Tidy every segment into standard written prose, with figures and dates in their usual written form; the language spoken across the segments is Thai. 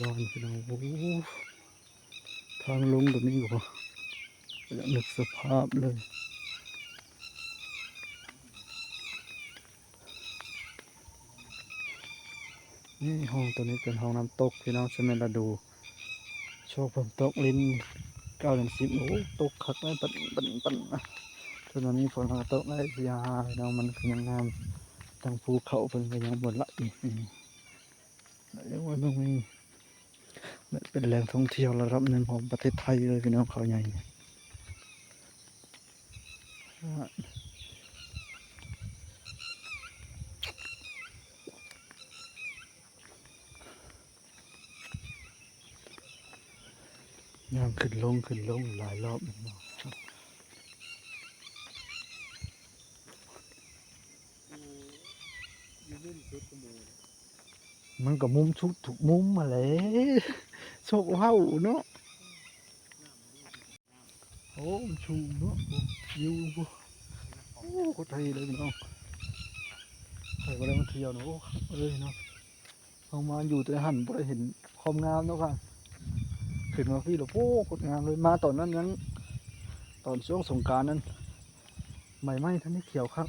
บ้านพี่น้องโอ้ทางลงตรงนี้ก็อยากนึกสภาพเลยนี่ห้องตัวนี้เป็นห้องน้ำตกพี่น้องใช่ไหมล่ะดูโชคผมตกลิ้น9 ถึง 10โอ้ตกคักเลยปั่นตอนนี้ฝนมาตกได้ยาพี่น้องมันคือยังงามทางภูเขาเป็นก็ยังบนละอีกเรียกว่ามันมีเป็นแหล่งท่องเที่ยวระดับหนึ่งของประเทศไทยเลยพี่น้องเขาใหญ่ยามขึ้นลงหลายรอบเลยเนาะมันก็มุมชุดถูกมุมมาเลยโชคเฮาเนาะโอ้มันชูเนาะยิวโอ้โคตรไทยเลยพี่น้องใครก็ได้มาเที่ยวเนาะโอ้เลยเนาะเอามาอยู่แต่หันบ่ได้เห็นความงามเนาะค่ะขึ้นมาพี่เราโอ้โคตรงามเลยมาตอนนั้นยังตอนช่วงสงกรานต์นั้นใบไม้ท่านนี่เขียวครับ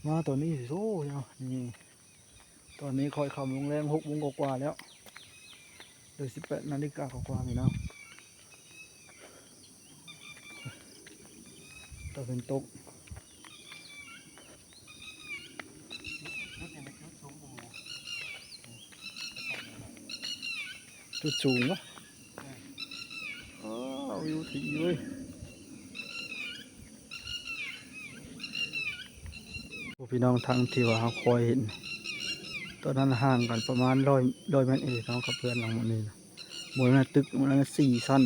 มาตอนนี้โอ้ยนี่ตอนนี้คอยคำลงแรง6 โมงกว่าแล้วเลย18 นาฬิกากว่าพี่น้องตะเป็นตกจุดสูงวะวิวถี่เว้ยพี่น้องทางที่ว่าคอยเห็นตอนนั้นห่างกันประมาณร้อยเมตรเองน้องกับเพื่อนหลังหมดนี้นะหมดนั้นตึกหมดนั้น4 ชั้น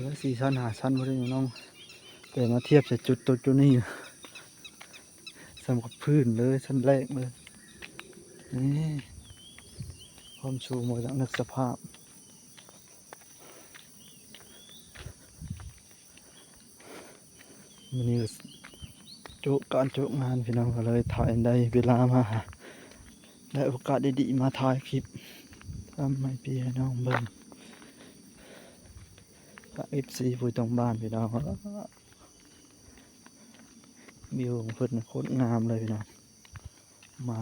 แล้ว4 ชั้น5 ชั้นพอดีน้องแต่มาเทียบจากจุดนี้สำหรับพื้นเลยชั้นแรกเลยนี่ความสูงมาจากนึกสภาพมันนี่การโจกงานพี่น้องก็เลยถ่ายได้เวลามาได้โอกาสดีๆมาถ่ายคลิปทำให้พี่น้องเบิ่งFC ผู้ตรงบ้านพี่น้องวิวของเพิ่นโคตรงามเลยพี่น้องมา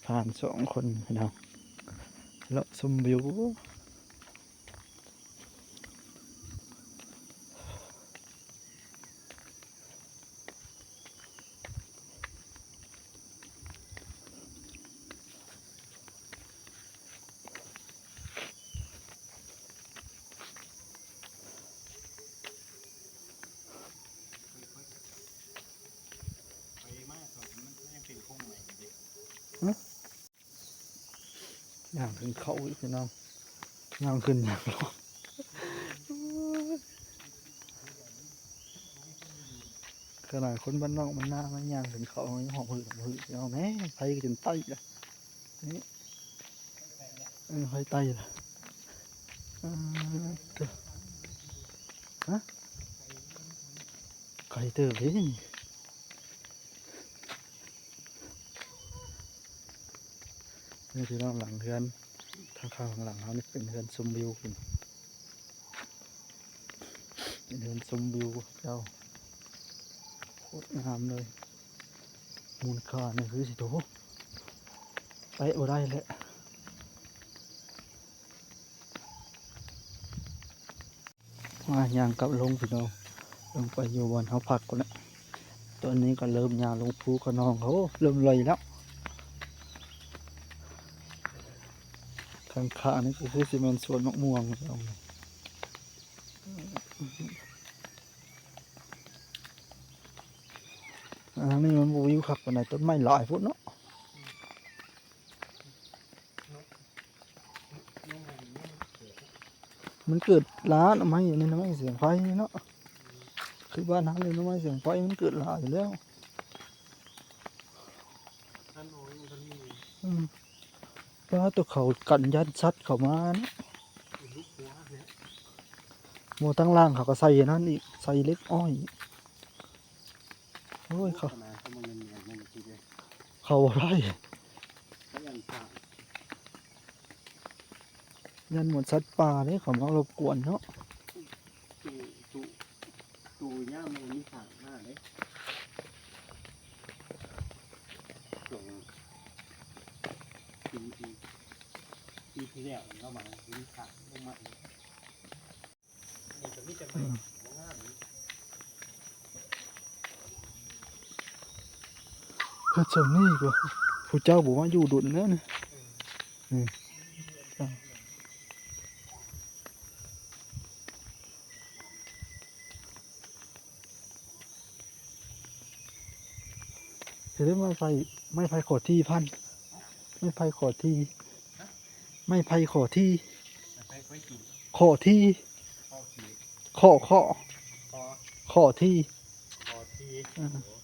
ผ่าน2 คนพี่น้องแล้วชมวิวย่างขึ้นเขาพี่น้องย่างขึ้นย่างลงขนาดคนบ้านนอกมันหน้ามันย่างขึ้นเขามันหอบหืดพี่น้องแม่ไฟก็จนไตเลยนี่ไฟไตเลยฮะไก่เติบเลยนี่พี่น้องหลังเรือนทางข้างหลังเขานี่เป็นเรือนชมวิวเป็นเรือนชมวิวเจ้าโคตรงามเลยมูลค่านี่คือสิโถไปเอาได้แหละมาย่างกับลงพี่น้องลงไปอยู่บนเขาพักกันแล้วตอนนี้ก็เริ่มย่างลงภูกระนองเขาเริ่มลอยแล้วข้างๆนี่ก็คือซีเมนต์สวนมะม่วงนี่มันวิวขับไปไหนต้นไม้หลายพุ่นเนาะมันเกิดร้านไม้อย่างนี้นะไม่เสียงไฟเนาะคือบ้านน้ำเลยนะไม่เสียงไฟมันเกิดหลายอยู่แล้วเพราะตัวเขากันยันชัดเข้ามานะโมตั้งล่างเขาก็ใส่นั่นอีกใส่เล็กอ้อยโอ้ยเขาอะไร ยันหมดสัตว์ป่าเนี่ยเขามารบกวนเนาะ ตูตูตูย่ามันมีสั่งหน้าเลยส่งปีที่แล้วเรามามีสั่งลงมานี่ก็มีแต่ไม่ง่ายนี่ เฮ็ดจังนี้ก็ผู้เจ้าบอกว่าอยู่ดุนแล้วนะจะได้ไม่ไผ่ขอที่พันไม่ไผ่ขอที่ไม่ไผ่ขอที่ ไปค่อยกิน ขอที่ ข้อขีด ขอ ข้อ ขอที่ ข้อที่ อ่า โอ้